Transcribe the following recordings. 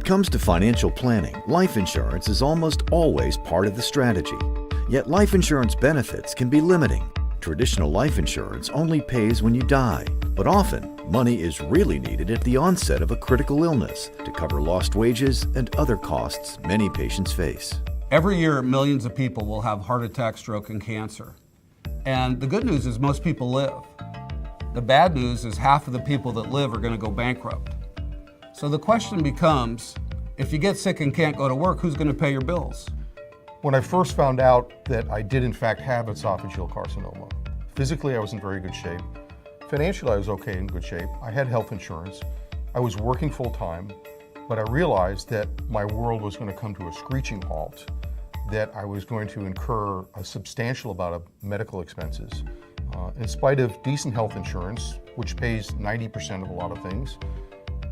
it comes to financial planning, life insurance is almost always part of the strategy. Yet life insurance benefits can be limiting. Traditional life insurance only pays when you die, but often money is really needed at the onset of a critical illness to cover lost wages and other costs many patients face. Every year, millions of people will have heart attack, stroke, and cancer. And the good news is most people live. The bad news is half of the people that live are going to go bankrupt. So the question becomes, if you get sick and can't go to work, who's going to pay your bills? When I first found out that I did in fact have esophageal carcinoma, physically I was in very good shape. Financially I was okay, in good shape. I had health insurance. I was working full time, but I realized that my world was going to come to a screeching halt, that I was going to incur a substantial amount of medical expenses. In spite of decent health insurance, which pays 90% of a lot of things,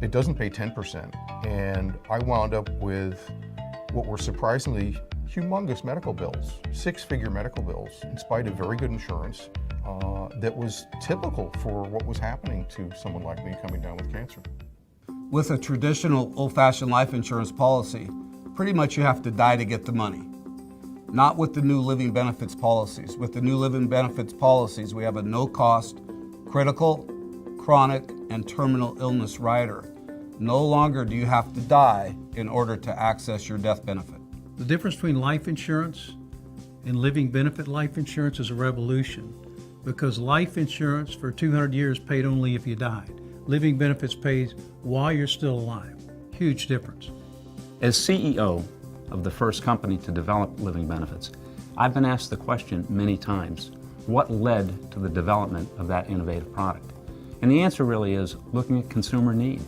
it doesn't pay 10%. And I wound up with what were surprisingly humongous medical bills, six-figure medical bills, in spite of very good insurance, that was typical for what was happening to someone like me coming down with cancer. With a traditional old-fashioned life insurance policy, pretty much you have to die to get the money. Not with the new living benefits policies. With the new living benefits policies, we have a no-cost, critical, chronic, and terminal illness rider. No longer do you have to die in order to access your death benefit. The difference between life insurance and living benefit life insurance is a revolution, because life insurance for 200 years paid only if you died. Living benefits pays while you're still alive. Huge difference. As CEO of the first company to develop living benefits, I've been asked the question many times, what led to the development of that innovative product? And the answer really is looking at consumer need.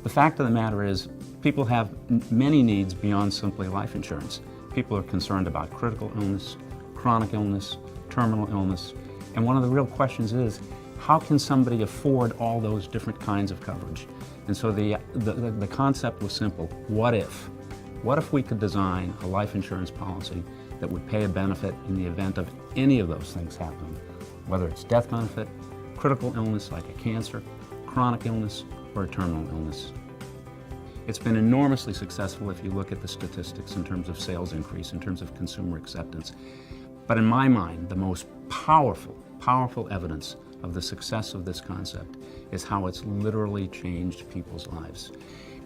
The fact of the matter is, people have many needs beyond simply life insurance. People are concerned about critical illness, chronic illness, terminal illness, and one of the real questions is, how can somebody afford all those different kinds of coverage? And so the concept was simple. What if? What if we could design a life insurance policy that would pay a benefit in the event of any of those things happening, whether it's death benefit, critical illness like a cancer, chronic illness, or a terminal illness? It's been enormously successful if you look at the statistics in terms of sales increase, in terms of consumer acceptance. But in my mind, the most powerful evidence of the success of this concept is how it's literally changed people's lives.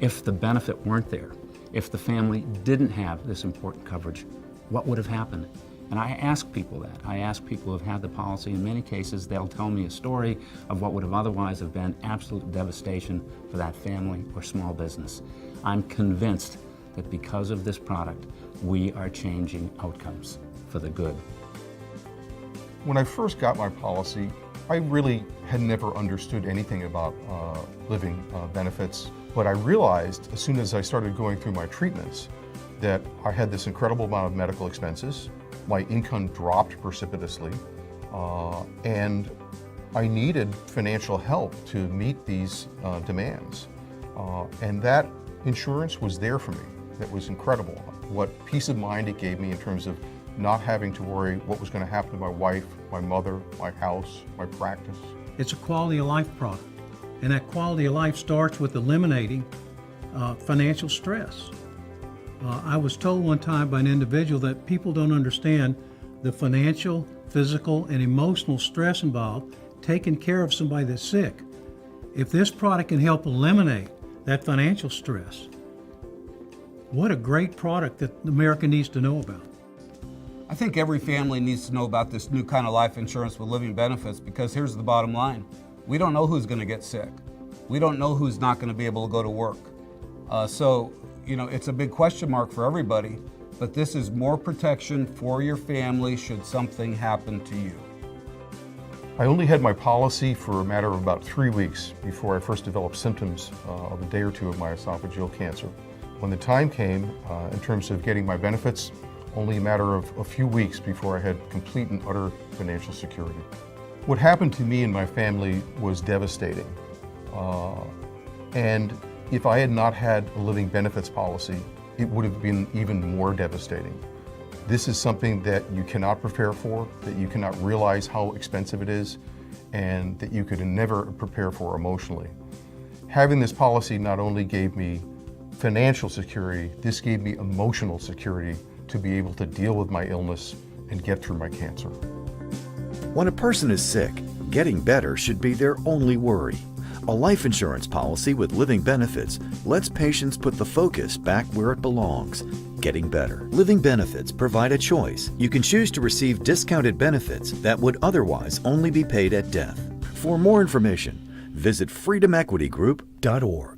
If the benefit weren't there, if the family didn't have this important coverage, what would have happened? And I ask people that. I ask people who have had the policy. In many cases, they'll tell me a story of what would have otherwise have been absolute devastation for that family or small business. I'm convinced that because of this product, we are changing outcomes for the good. When I first got my policy, I really had never understood anything about living benefits, but I realized as soon as I started going through my treatments that I had this incredible amount of medical expenses. My income dropped precipitously, and I needed financial help to meet these demands. And that insurance was there for me. That was incredible. What peace of mind it gave me in terms of not having to worry what was going to happen to my wife, my mother, my house, my practice. It's a quality of life product, and that quality of life starts with eliminating financial stress. I was told one time by an individual that people don't understand the financial, physical, and emotional stress involved taking care of somebody that's sick. If this product can help eliminate that financial stress, what a great product that America needs to know about. I think every family needs to know about this new kind of life insurance with living benefits, because here's the bottom line. We don't know who's going to get sick. We don't know who's not going to be able to go to work. So, it's a big question mark for everybody, but this is more protection for your family should something happen to you. I only had my policy for a matter of about 3 weeks before I first developed symptoms of a day or two of my esophageal cancer. When the time came, in terms of getting my benefits, only a matter of a few weeks before I had complete and utter financial security. What happened to me and my family was devastating. And if I had not had a living benefits policy, it would have been even more devastating. This is something that you cannot prepare for, that you cannot realize how expensive it is, and that you could never prepare for emotionally. Having this policy not only gave me financial security, this gave me emotional security to be able to deal with my illness and get through my cancer. When a person is sick, getting better should be their only worry. A life insurance policy with living benefits lets patients put the focus back where it belongs, getting better. Living benefits provide a choice. You can choose to receive discounted benefits that would otherwise only be paid at death. For more information, visit freedomequitygroup.org.